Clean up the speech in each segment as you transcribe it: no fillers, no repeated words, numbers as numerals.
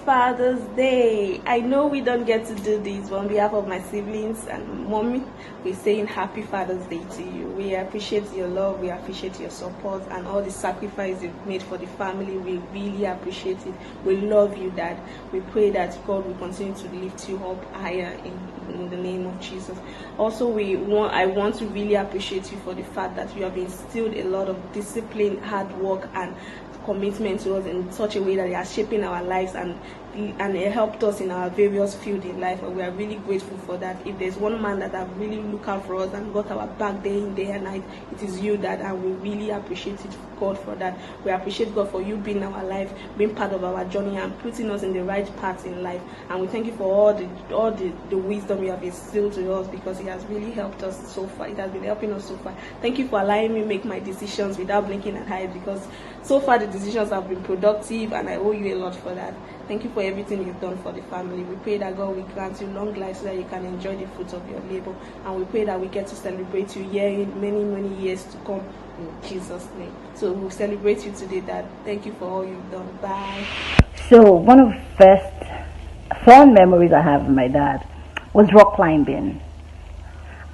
Father's Day. I know we don't get to do this, but on behalf of my siblings and mommy, we're saying happy Father's Day to you. We appreciate your love, we appreciate your support, and all the sacrifice you've made for the family. We really appreciate it. We love you, Dad. We pray that God will continue to lift you up higher in the name of Jesus. Also, I want to really appreciate you for the fact that you have instilled a lot of discipline, hard work, and commitment to us in such a way that they are shaping our lives and it helped us in our various fields in life, and we are really grateful for that. If there's one man that have really looked out for us and got our back day in, day and night, it is you, Dad, and we really appreciate God for that. We appreciate God for you being in our life, being part of our journey, and putting us in the right path in life. And we thank you for all the wisdom you have instilled to us, because it has really helped us so far. It has been helping us so far. Thank you for allowing me make my decisions without blinking an eye, because so far the decisions have been productive, and I owe you a lot for that. Thank you for everything you've done for the family. We pray that God will grant you long life so that you can enjoy the fruits of your labor. And we pray that we get to celebrate you here in many, many years to come, in Jesus' name. So we'll celebrate you today, Dad. Thank you for all you've done. Bye. So one of the first fond memories I have of my dad was rock climbing.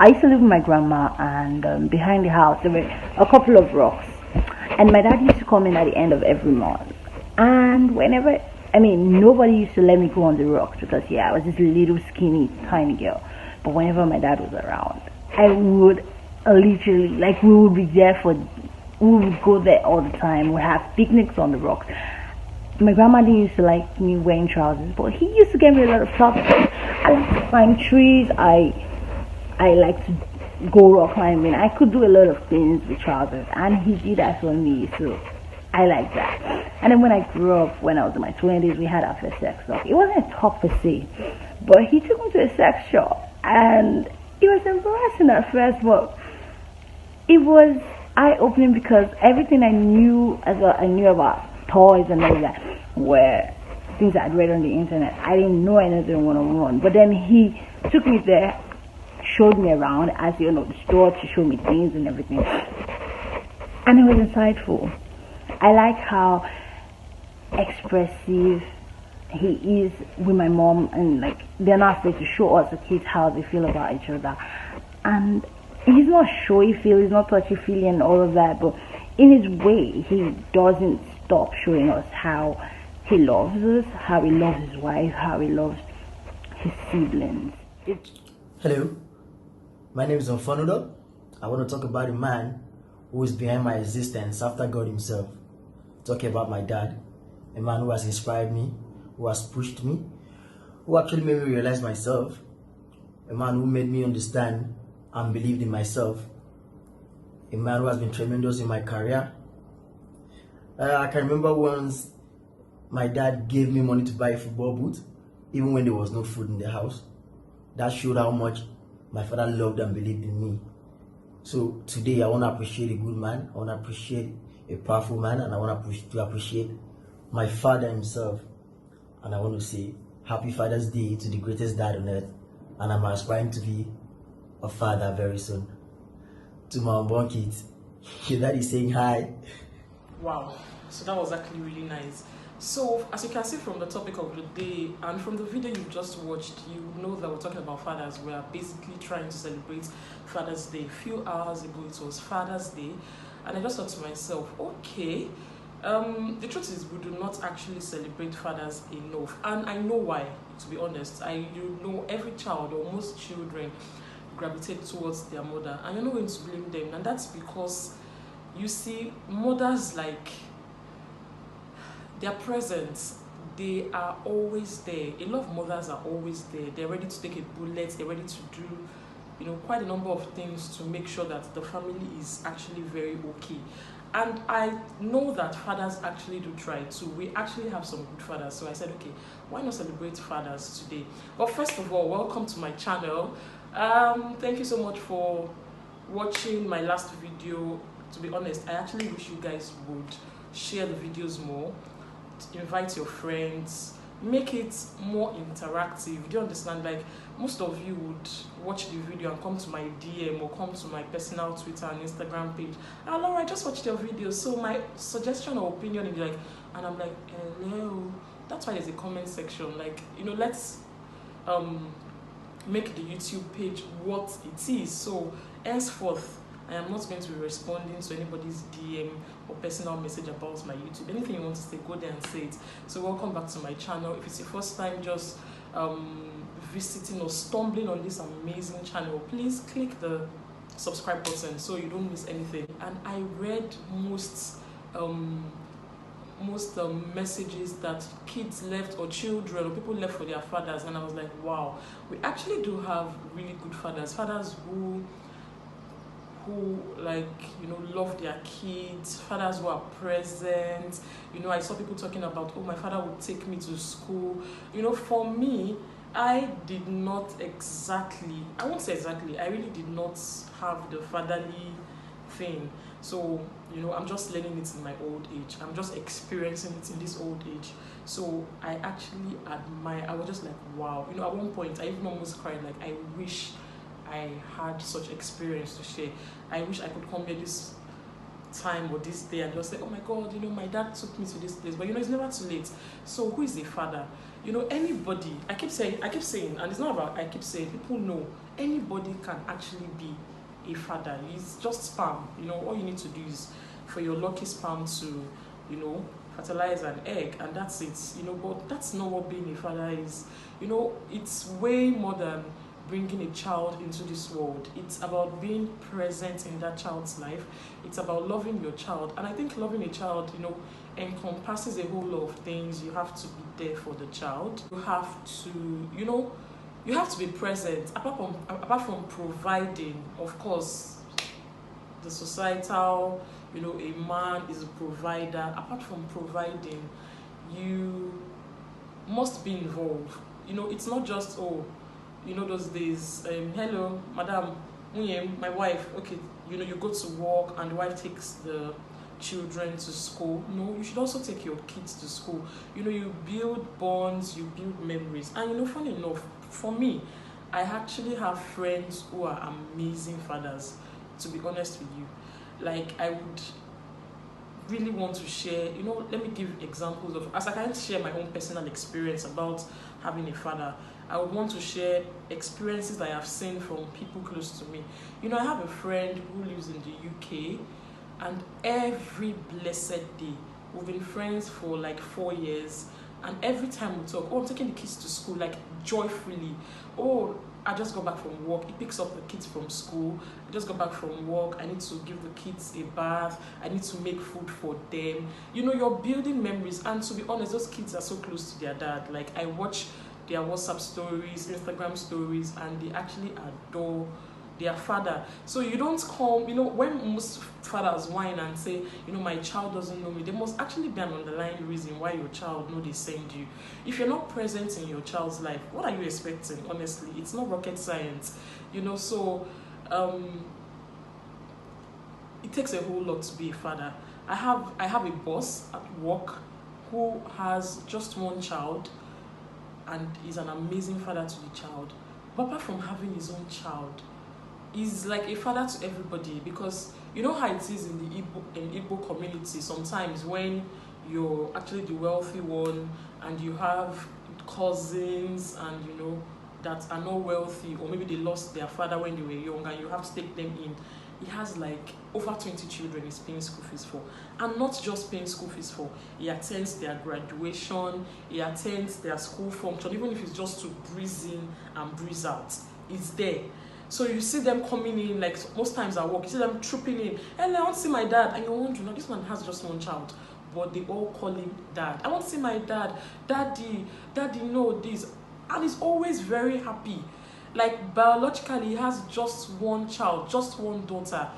I used to live with my grandma, and behind the house there were a couple of rocks. And my dad used to come in at the end of every month. And nobody used to let me go on the rocks because, I was this little skinny, tiny girl. But whenever my dad was around, I would literally, we would go there all the time. We'd have picnics on the rocks. My grandma didn't used to like me wearing trousers, but he used to get me a lot of stuff. I like to climb trees. I like to go rock climbing. I could do a lot of things with trousers, and he did that for me, so I like that. And then when I grew up, when I was in my 20s, we had our first sex talk. It wasn't a talk per se, but he took me to a sex shop, and it was embarrassing at first, but it was eye-opening because everything I knew about toys and all that were things I'd read on the internet. I didn't know anything one-on-one, but then he took me there, showed me around, as the store, to show me things and everything, and it was insightful. I like how expressive he is with my mom, and they're not afraid to show us the kids how they feel about each other. And he's not showy-feel, he's not touchy-feely and all of that, but in his way, he doesn't stop showing us how he loves us, how he loves his wife, how he loves his siblings. Hello, my name is Onfanudo. I want to talk about a man who is behind my existence after God himself. Talking about my dad, a man who has inspired me, who has pushed me, who actually made me realize myself, a man who made me understand and believed in myself, a man who has been tremendous in my career. I can remember once my dad gave me money to buy a football boot, even when there was no food in the house. That showed how much my father loved and believed in me. So today I want to appreciate a good man, I want to appreciate a powerful man, and I want to appreciate my father himself. And I want to say happy Father's Day to the greatest dad on earth, and I'm aspiring to be a father very soon. To my unborn kids, your dad is saying hi. Wow, so that was actually really nice. So as you can see from the topic of the day and from the video you've just watched, you know that we're talking about fathers. We are basically trying to celebrate Father's Day. A few hours ago it was Father's Day, and I just thought to myself, okay, the truth is we do not actually celebrate fathers enough, and I know why. To be honest, every child or most children gravitate towards their mother, and you're not going to blame them, and that's because you see, mothers, their presence, they are always there. A lot of mothers are always there. They're ready to take a bullet. They're ready to do, quite a number of things to make sure that the family is actually very okay. And I know that fathers actually do try too. We actually have some good fathers. So I said, okay, why not celebrate fathers today? But first of all, welcome to my channel. Thank you so much for watching my last video. To be honest, I actually wish you guys would share the videos more, invite your friends, make it more interactive. Do you understand? Most of you would watch the video and come to my DM or come to my personal Twitter and Instagram page. And Laura, I just watched your video, so my suggestion or opinion is and I'm like, hello, That's why there's a comment section. Like, let's make the YouTube page what it is. So henceforth, I am not going to be responding to anybody's DM or personal message about my YouTube. Anything you want to say, go there and say it. So welcome back to my channel. If it's your first time just visiting or stumbling on this amazing channel, please click the subscribe button so you don't miss anything. And I read most messages that kids left, or children or people left for their fathers, and I was like, wow, we actually do have really good fathers who like, love their kids, fathers who are present. I saw people talking about, oh, my father would take me to school. For me, I did not exactly, I won't say exactly, I really did not have the fatherly thing. So, I'm just learning it in my old age. I'm just experiencing it in this old age. So I actually admire, I was just like, wow. At one point, I even almost cried, like, I wish I had such experience to share. I wish I could come here this time or this day and just say, oh my God, my dad took me to this place. But it's never too late. So who is a father? Anybody, I keep saying, and it's not about I keep saying, people know anybody can actually be a father. It's just sperm. All you need to do is for your lucky sperm to, fertilize an egg, and that's it. But that's not what being a father is. It's way more than bringing a child into this world. It's about being present in that child's life. It's about loving your child. And I think loving a child, encompasses a whole lot of things. You have to be there for the child. You have to, you have to be present. Apart from providing, of course, the societal, a man is a provider. Apart from providing, you must be involved. It's not just, those days, hello, madam, my wife, okay, you go to work and the wife takes the children to school. No, you should also take your kids to school. You build bonds, you build memories. And funny enough, for me, I actually have friends who are amazing fathers, to be honest with you. Like, I would really want to share, let me give examples of, as I can't share my own personal experience about having a father, I would want to share experiences I have seen from people close to me. I have a friend who lives in the UK, and every blessed day, we've been friends for like 4 years, and every time we talk, I'm taking the kids to school, like joyfully. I just got back from work. He picks up the kids from school. I just got back from work. I need to give the kids a bath. I need to make food for them. You're building memories. And to be honest, those kids are so close to their dad. Like, I watch their WhatsApp stories, Instagram stories, and they actually adore their father. So you don't come, when most fathers whine and say, my child doesn't know me, there must actually be an underlying reason why your child know they send you. If you're not present in your child's life, what are you expecting? Honestly, it's not rocket science. So it takes a whole lot to be a father. I have a boss at work who has just one child and is an amazing father to the child. But apart from having his own child, he's like a father to everybody, because how it is in the Igbo community. Sometimes when you're actually the wealthy one and you have cousins and that are not wealthy, or maybe they lost their father when they were young and you have to take them in. He has like over 20 children he's paying school fees for, and not just paying school fees for. He attends their graduation, he attends their school function, even if it's just to breeze in and breeze out. He's there. So you see them coming in, like most times at work, you see them trooping in. Hey, I want to see my dad. And you're wondering, this man has just one child, but they all call him dad. I want to see my dad. Daddy, this. And he's always very happy. Like, biologically, he has just one child, just one daughter.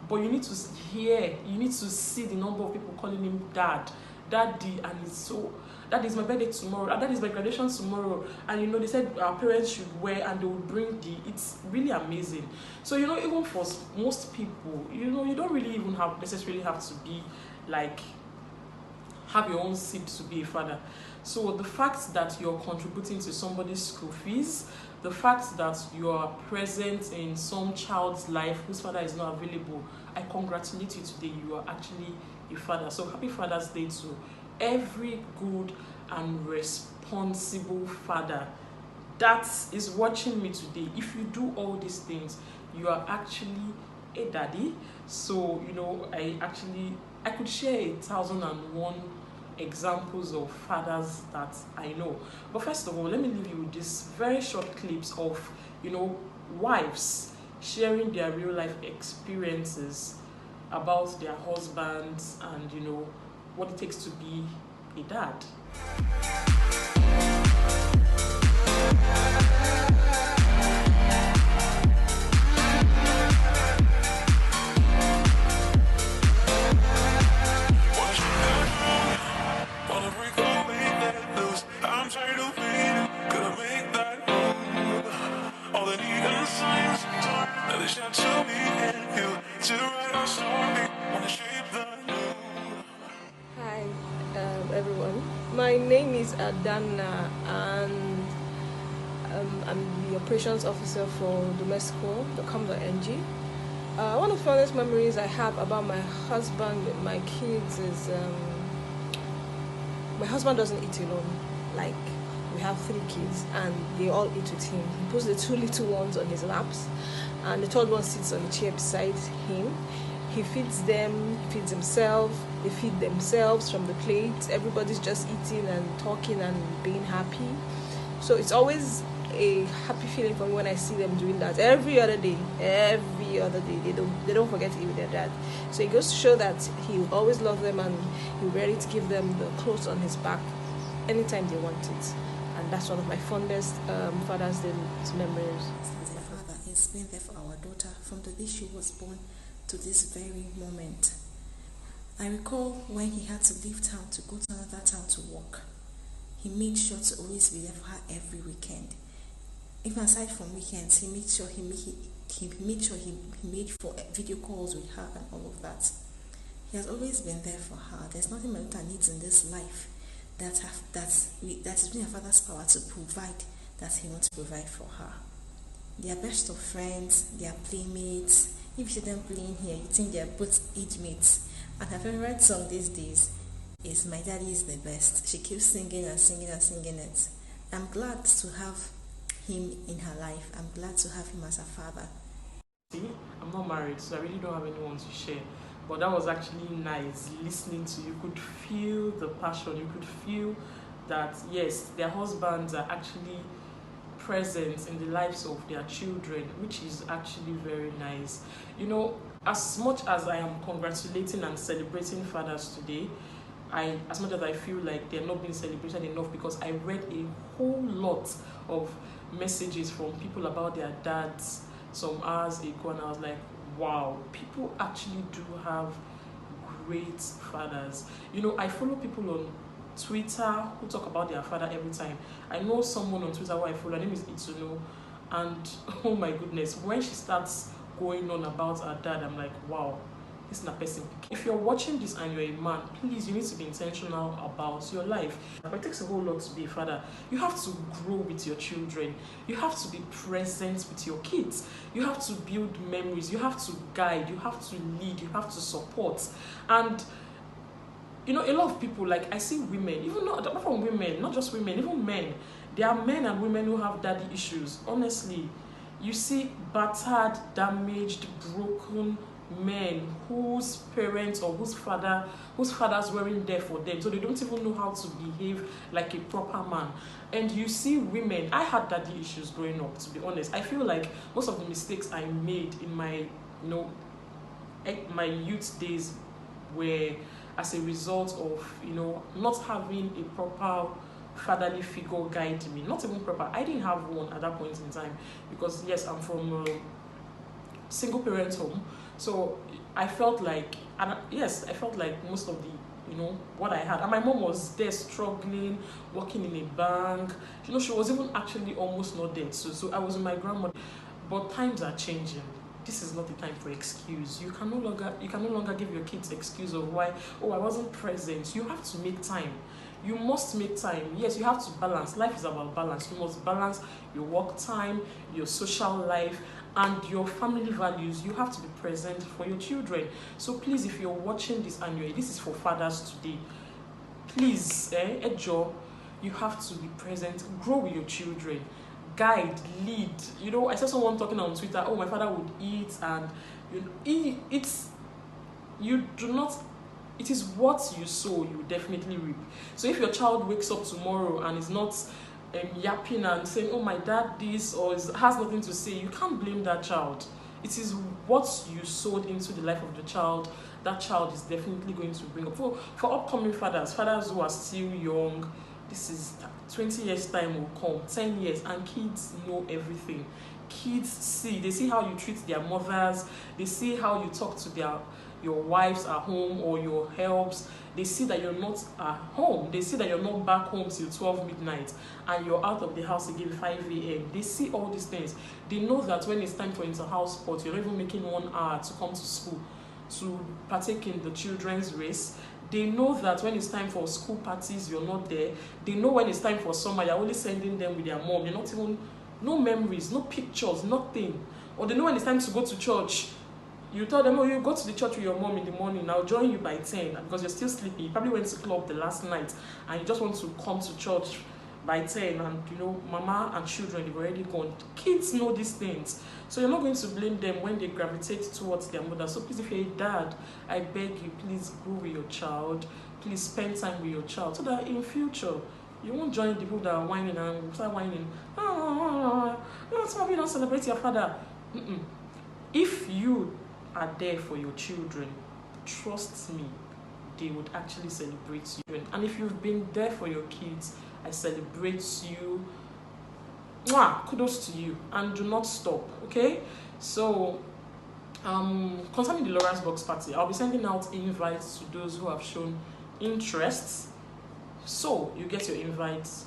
But you need to see the number of people calling him dad, daddy, and it's so... That is my birthday tomorrow, and that is my graduation tomorrow. And they said our parents should wear, and they will bring it's really amazing. So even for most people, you don't really even necessarily have to be like, have your own seed to be a father. So the fact that you're contributing to somebody's school fees, the fact that you are present in some child's life whose father is not available, I congratulate you today. You are actually a father. So happy Father's Day to every good and responsible father that is watching me today, if you do all these things, you are actually a daddy. So, you know, I could share 1,001 examples of fathers that I know. But first of all, let me leave you with these very short clips of, you know, wives sharing their real life experiences about their husbands and, you know, what it takes to be a dad. Hi, everyone. My name is Adana, and I'm the operations officer for domestic.com.ng. One of the fondest memories I have about my husband with my kids is my husband doesn't eat alone. Like, we have 3 kids, and they all eat with him. He puts the 2 little ones on his laps, and the third one sits on the chair beside him. He feeds them, he feeds himself, they feed themselves from the plate. Everybody's just eating and talking and being happy. So it's always a happy feeling for me when I see them doing that. Every other day, they don't forget to eat with their dad. So it goes to show that he will always love them, and he'll be ready to give them the clothes on his back anytime they want it. And that's one of my fondest Father's Day memories. As a father, he's been there for our daughter from the day she was born to this very moment. I recall when he had to leave town to go to another town to work. He made sure to always be there for her every weekend. Even aside from weekends, he made sure he made for video calls with her and all of that. He has always been there for her. There's nothing my daughter needs in this life that is within a father's power to provide that he wants to provide for her. They are best of friends, they are playmates. If you see them playing here, you think they are both age mates. And her favorite song these days is My Daddy is the Best. She keeps singing and singing and singing it. I'm glad to have him in her life. I'm glad to have him as a father. See, I'm not married, so I really don't have anyone to share. But that was actually nice listening to. You could feel the passion. You could feel that, yes, their husbands are actually present in the lives of their children, which is actually very nice. You know, as much as I am congratulating and celebrating fathers today, as much as I feel like they're not being celebrated enough, because I read a whole lot of messages from people about their dads some hours ago, and I was like, wow, people actually do have great fathers. You know, I follow people on Twitter who talk about their father every time. I know someone on Twitter who I follow, her name is Itsuno, and oh my goodness, when she starts going on about her dad, I'm like, wow, this is a person. If you're watching this and you're a man, please, you need to be intentional about your life. But it takes a whole lot to be a father. You have to grow with your children. You have to be present with your kids. You have to build memories. You have to guide. You have to lead. You have to support. And you know, a lot of people, like I see women, even not from women, not just women, even men. There are men and women who have daddy issues. Honestly, you see battered, damaged, broken men whose parents or whose fathers weren't there for them, so they don't even know how to behave like a proper man. And you see women, I had daddy issues growing up, to be honest. I feel like most of the mistakes I made in my, you know, my youth days were as a result of, you know, not having a proper fatherly figure guide me. Not even proper. I didn't have one at that point in time, because yes, I'm from a single parent home. So I felt like, and yes, I felt like most of the, you know, what I had. And my mom was there struggling, working in a bank. You know, she was even actually almost not dead. So I was with my grandmother. But times are changing. This is not the time for excuse. You can no longer give your kids excuse of why, oh, I wasn't present. You have to make time. You must make time. Yes, you have to balance. Life is about balance. You must balance your work time, your social life, and your family values. You have to be present for your children. So please, if you're watching this and this is for fathers today, please, Ejo, you have to be present, grow with your children, guide, lead. You know, I saw someone talking on Twitter, oh, my father would eat, and you do not, it is what you sow, you definitely reap. So if your child wakes up tomorrow and is not yapping and saying, oh, my dad this, or has nothing to say, you can't blame that child. It is what you sowed into the life of the child that child is definitely going to bring up. For upcoming fathers who are still young, this is 20 years time will come, 10 years, and kids know everything. Kids they see how you treat their mothers, they see how you talk to your wives at home or your helps. They see that you're not at home. They see that you're not back home till 12 midnight and you're out of the house again 5 a.m. They see all these things. They know that when it's time for inter-house sport, you're not even making 1 hour to come to school to partake in the children's race. They know that when it's time for school parties, you're not there. They know when it's time for summer, you're only sending them with their mom. You're not even, no memories, no pictures, nothing. Or they know when it's time to go to church. You tell them, oh, you go to the church with your mom in the morning, I'll join you by 10, because you're still sleeping. You probably went to club the last night and you just want to come to church by 10, and you know, mama and children, they've already gone. Kids know these things. So you're not going to blame them when they gravitate towards their mother. So please, if you're a dad, I beg you, please grow with your child. Please spend time with your child so that in future, you won't join the people that are whining and start whining. Some of you don't celebrate your father. If you are there for your children, trust me, they would actually celebrate you. And if you've been there for your kids, I celebrate you. Mwah, kudos to you, and do not stop. Okay, so concerning the Laurasboxx party, I'll be sending out invites to those who have shown interest. So you get your invites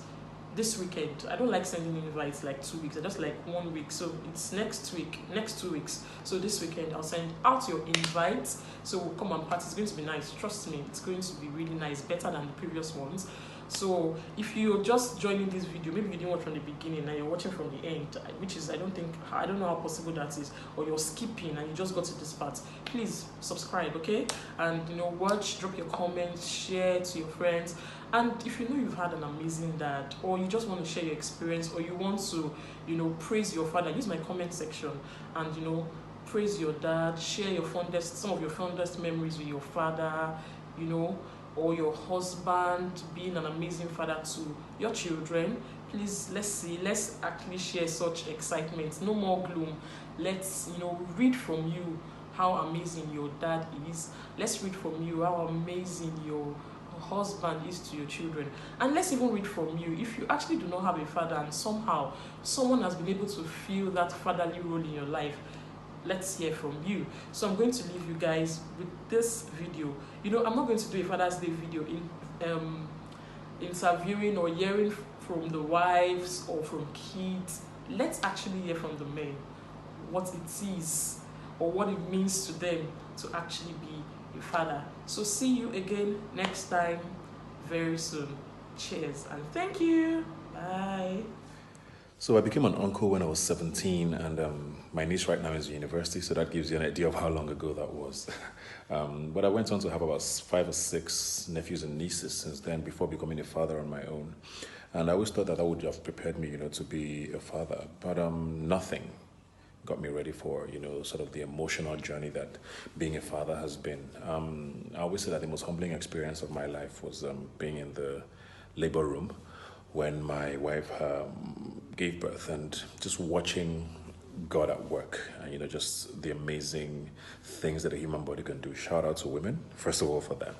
this weekend. I don't like sending invites like 2 weeks. I just like 1 week. So it's next 2 weeks. So this weekend I'll send out your invites. So we'll come and party. It's going to be nice. Trust me, it's going to be really nice, better than the previous ones. So if you're just joining this video, maybe you didn't watch from the beginning and you're watching from the end, which is I don't know how possible that is, or you're skipping and you just got to this part, please subscribe, okay? And you know, watch, drop your comments, share to your friends. And if you know you've had an amazing dad, or you just want to share your experience, or you want to, you know, praise your father, use my comment section and, you know, praise your dad, share some of your fondest memories with your father, you know, or your husband, being an amazing father to your children. Please, let's actually share such excitement. No more gloom. Let's, you know, read from you how amazing your dad is. Let's read from you how amazing your husband is to your children. And let's even read from you if you actually do not have a father and somehow someone has been able to fill that fatherly role in your life. Let's hear from you. So I'm going to leave you guys with this video. You know, I'm not going to do a Father's Day video in interviewing or hearing from the wives or from kids. Let's actually hear from the men what it is or what it means to them to actually be a father. So see you again next time very soon. Cheers and thank you. Bye. So I became an uncle when I was 17, and my niece right now is in university, so that gives you an idea of how long ago that was. But I went on to have about 5 or 6 nephews and nieces since then, before becoming a father on my own. And I always thought that would have prepared me, you know, to be a father. But nothing got me ready for, you know, sort of the emotional journey that being a father has been. I always say that the most humbling experience of my life was being in the labor room when my wife gave birth, and just watching God at work, and you know, just the amazing things that a human body can do. Shout out to women, first of all, for that.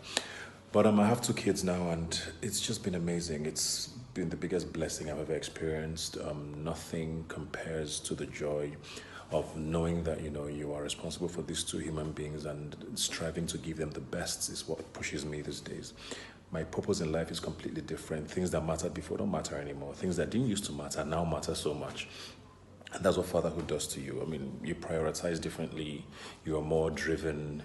But I have 2 kids now, and it's just been amazing. It's been the biggest blessing I've ever experienced. Nothing compares to the joy of knowing that, you know, you are responsible for these 2 human beings, and striving to give them the best is what pushes me these days. My purpose in life is completely different. Things that mattered before don't matter anymore. Things that didn't used to matter now matter so much. And that's what fatherhood does to you. I mean, you prioritize differently. You are more driven.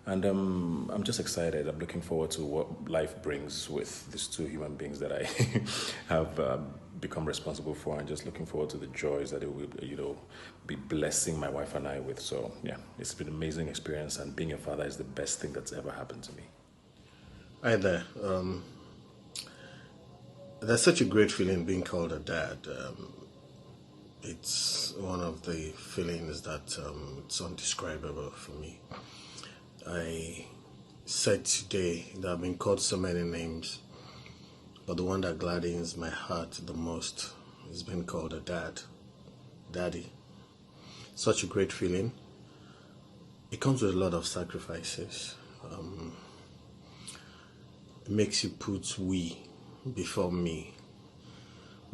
And I'm just excited. I'm looking forward to what life brings with these 2 human beings that I have become responsible for, and just looking forward to the joys that it will, you know, be blessing my wife and I with. So yeah, it's been an amazing experience, and being a father is the best thing that's ever happened to me. Hi there. That's such a great feeling being called a dad. It's one of the feelings that it's undescribable for me. I said today that I've been called so many names, but the one that gladdens my heart the most is being called a dad, daddy. Such a great feeling. It comes with a lot of sacrifices. It makes you put we before me.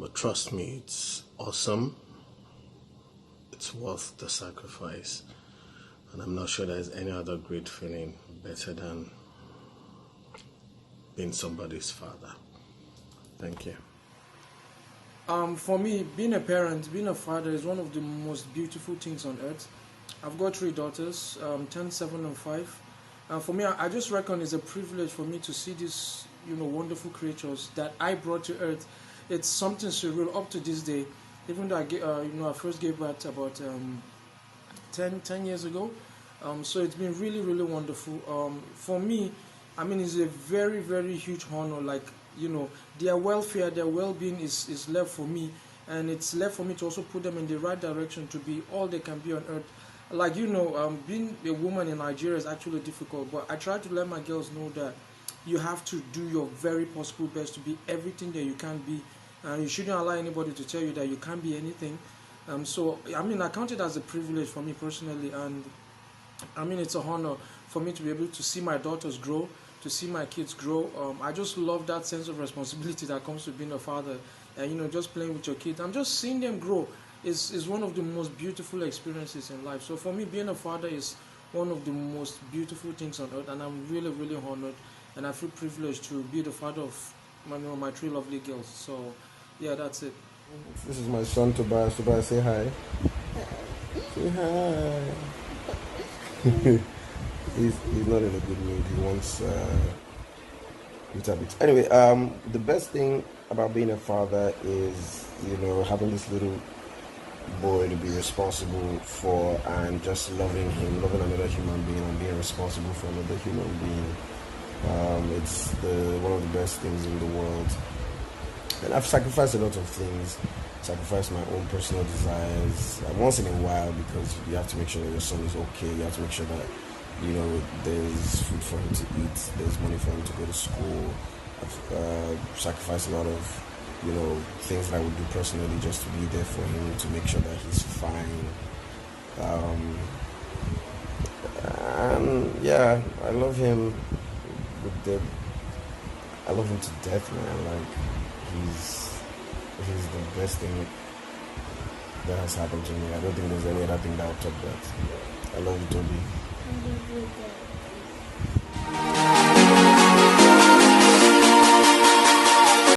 But trust me, it's awesome. It's worth the sacrifice. And I'm not sure there's any other great feeling better than being somebody's father. Thank you. For me, being a parent, being a father is one of the most beautiful things on earth. I've got 3 daughters, 10, 7, and 5. And for me, I just reckon it's a privilege for me to see these, wonderful creatures that I brought to earth. It's something surreal up to this day. Even though I first gave birth about 10 years ago. So it's been really, really wonderful. For me, it's a very, very huge honor. Like, their welfare, their well-being is left for me. And it's left for me to also put them in the right direction to be all they can be on earth. Like, being a woman in Nigeria is actually difficult. But I try to let my girls know that you have to do your very possible best to be everything that you can be. And you shouldn't allow anybody to tell you that you can't be anything. I count it as a privilege for me personally, and it's an honor for me to be able to see my daughters grow, to see my kids grow. I just love that sense of responsibility that comes with being a father, and just playing with your kids. I'm just seeing them grow is one of the most beautiful experiences in life. So for me, being a father is one of the most beautiful things on earth, and I'm really, really honored, and I feel privileged to be the father of my 3 lovely girls. So yeah, that's it. This is my son Tobias. Tobias, say hi. Say hi. he's not in a good mood. He wants little bit. Anyway, the best thing about being a father is having this little boy to be responsible for, and just loving him, loving another human being, and being responsible for another human being. It's one of the best things in the world. And I've sacrificed a lot of things, sacrificed my own personal desires once in a while, because you have to make sure that your son is okay. You have to make sure that there's food for him to eat, there's money for him to go to school. I've sacrificed a lot of things that I would do personally just to be there for him, to make sure that he's fine. And yeah, I love him I love him to death, man. Like, he's the best thing that has happened to me. I don't think there's any other thing that will top that. I love you, Toby. I love you, Dad.